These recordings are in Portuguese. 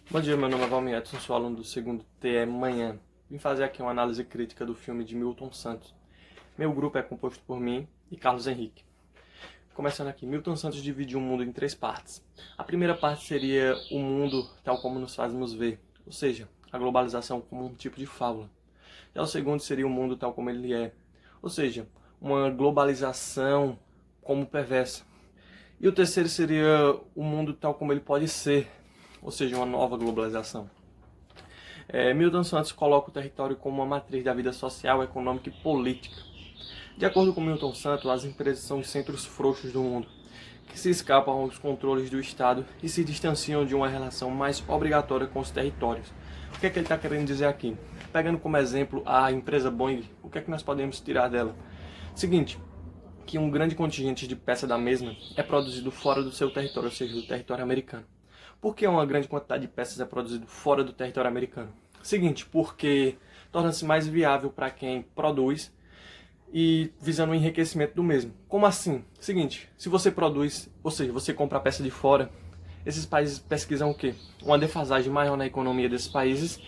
Bom dia, meu nome é Valmir Edson, sou aluno do segundo TE Manhã. Vim fazer aqui uma análise crítica do filme de Milton Santos. Meu grupo é composto por mim e Carlos Henrique. Começando aqui, Milton Santos dividiu o mundo em três partes. A primeira parte seria o mundo tal como nos fazemos ver, ou seja, a globalização como um tipo de fábula. Já o segundo seria o mundo tal como ele é, ou seja, uma globalização como perversa. E o terceiro seria o mundo tal como ele pode ser, ou seja, uma nova globalização. Milton Santos coloca o território como uma matriz da vida social, econômica e política. De acordo com Milton Santos, as empresas são os centros frouxos do mundo, que se escapam aos controles do Estado e se distanciam de uma relação mais obrigatória com os territórios. O que é que ele está querendo dizer aqui? Pegando como exemplo a empresa Boeing, o que é que nós podemos tirar dela? Seguinte, que um grande contingente de peças da mesma é produzido fora do seu território, ou seja, do território americano. Por que uma grande quantidade de peças é produzido fora do território americano? Seguinte, porque torna-se mais viável para quem produz e visando o enriquecimento do mesmo. Como assim? Seguinte, se você produz, ou seja, você compra a peça de fora, esses países pesquisam o quê? Uma defasagem maior na economia desses países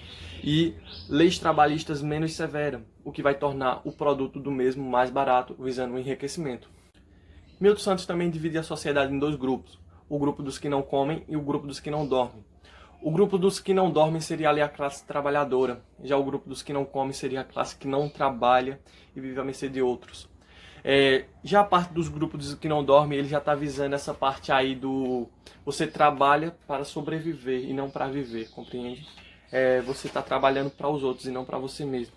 e leis trabalhistas menos severas, o que vai tornar o produto do mesmo mais barato, visando o enriquecimento. Milton Santos também divide a sociedade em dois grupos, o grupo dos que não comem e o grupo dos que não dormem. O grupo dos que não dormem seria ali a classe trabalhadora, já o grupo dos que não comem seria a classe que não trabalha e vive à mercê de outros. Já a parte dos grupos dos que não dormem, ele já está visando essa parte aí do você trabalha para sobreviver e não para viver, compreende? Você está trabalhando para os outros e não para você mesmo.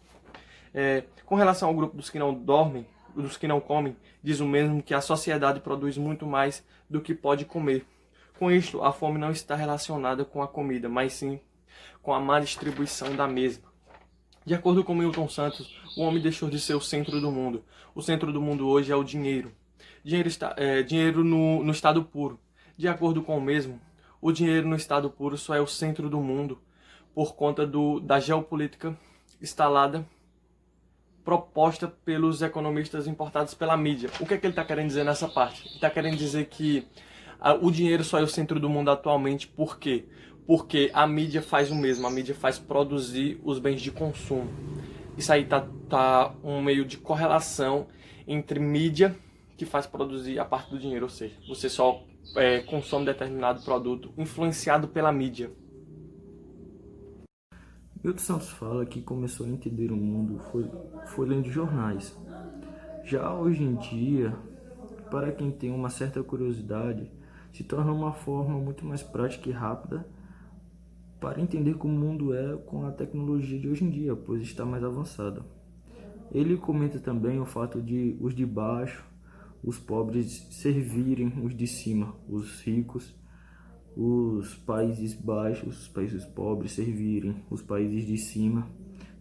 Com relação ao grupo dos que não dormem, dos que não comem, diz o mesmo que a sociedade produz muito mais do que pode comer. Com isto, a fome não está relacionada com a comida, mas sim com a má distribuição da mesma. De acordo com Milton Santos, o homem deixou de ser o centro do mundo. O centro do mundo hoje é o dinheiro. Dinheiro no estado puro. De acordo com o mesmo, o dinheiro no estado puro só é o centro do mundo por conta da geopolítica instalada proposta pelos economistas importados pela mídia. O que é que ele está querendo dizer nessa parte? Ele está querendo dizer que o dinheiro só é o centro do mundo atualmente, por quê? Porque a mídia faz o mesmo, a mídia faz produzir os bens de consumo. Isso aí tá um meio de correlação entre mídia que faz produzir a parte do dinheiro, ou seja, você só consome determinado produto influenciado pela mídia. Milton Santos fala que começou a entender o mundo foi lendo jornais. Já hoje em dia, para quem tem uma certa curiosidade, se torna uma forma muito mais prática e rápida para entender como o mundo é com a tecnologia de hoje em dia, pois está mais avançada. Ele comenta também o fato de os de baixo, os pobres, servirem os de cima, os ricos, os países baixos, os países pobres servirem os países de cima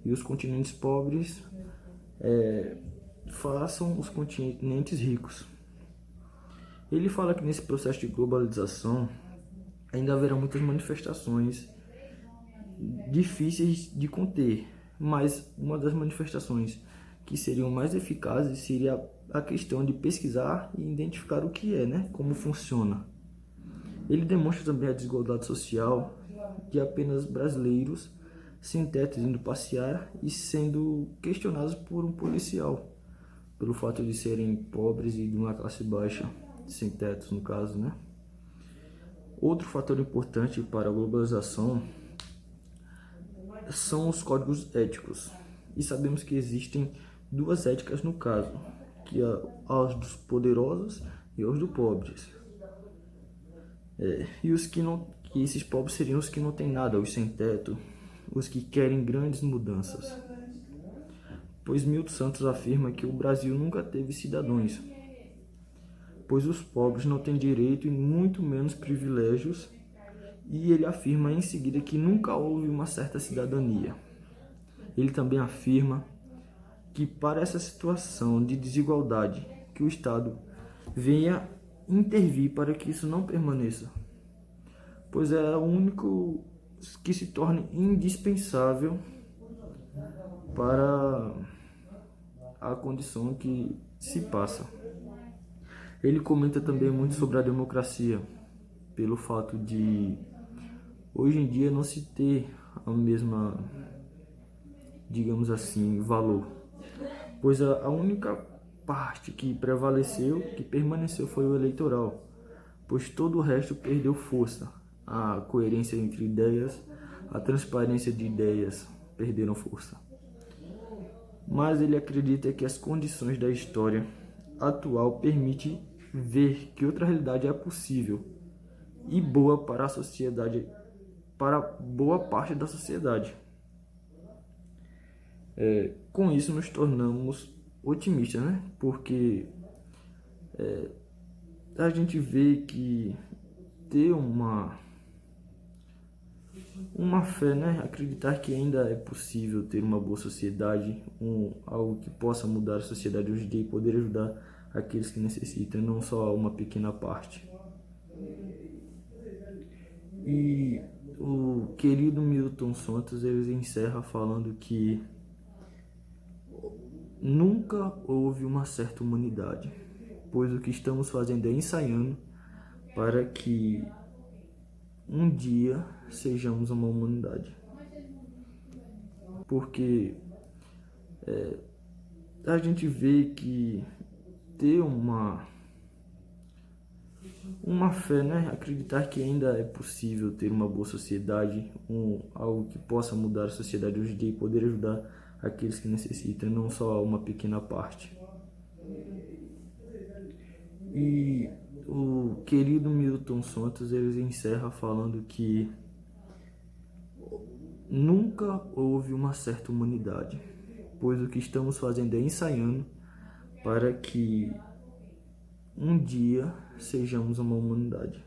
e os continentes pobres façam os continentes ricos. Ele fala que nesse processo de globalização ainda haverá muitas manifestações difíceis de conter, mas uma das manifestações que seriam mais eficazes seria a questão de pesquisar e identificar o que é, né? Como funciona. Ele demonstra também a desigualdade social de apenas brasileiros sem teto indo passear e sendo questionados por um policial pelo fato de serem pobres e de uma classe baixa, sem teto no caso, né? Outro fator importante para a globalização são os códigos éticos. E sabemos que existem duas éticas no caso, que é as dos poderosos e os dos pobres. E os que não, que esses pobres seriam os que não têm nada, os sem teto, os que querem grandes mudanças. Pois Milton Santos afirma que o Brasil nunca teve cidadãos, pois os pobres não têm direito e muito menos privilégios, e ele afirma em seguida que nunca houve uma certa cidadania. Ele também afirma que para essa situação de desigualdade, que o Estado venha intervir para que isso não permaneça, pois é o único que se torne indispensável para a condição que se passa. Ele comenta também muito sobre a democracia, pelo fato de hoje em dia não se tem a mesma, digamos assim, valor, pois a única parte que prevaleceu, que permaneceu foi o eleitoral, pois todo o resto perdeu força. A coerência entre ideias, a transparência de ideias perderam força. Mas ele acredita que as condições da história atual permitem ver que outra realidade é possível e boa para a sociedade, para boa parte da sociedade. Com isso nos tornamos otimistas, né? Porque a gente vê que ter uma fé, né? Acreditar que ainda é possível ter uma boa sociedade, algo que possa mudar a sociedade hoje em dia e poder ajudar aqueles que necessitam, não só uma pequena parte. E o querido Milton Santos, ele encerra falando que nunca houve uma certa humanidade, pois o que estamos fazendo é ensaiando para que um dia sejamos uma humanidade. Porque a gente vê que ter uma fé, né? Acreditar que ainda é possível ter uma boa sociedade, algo que possa mudar a sociedade hoje em dia e poder ajudar aqueles que necessitam, não só uma pequena parte. E o querido Milton Santos, ele encerra falando que nunca houve uma certa humanidade, pois o que estamos fazendo é ensaiando para que um dia sejamos uma humanidade.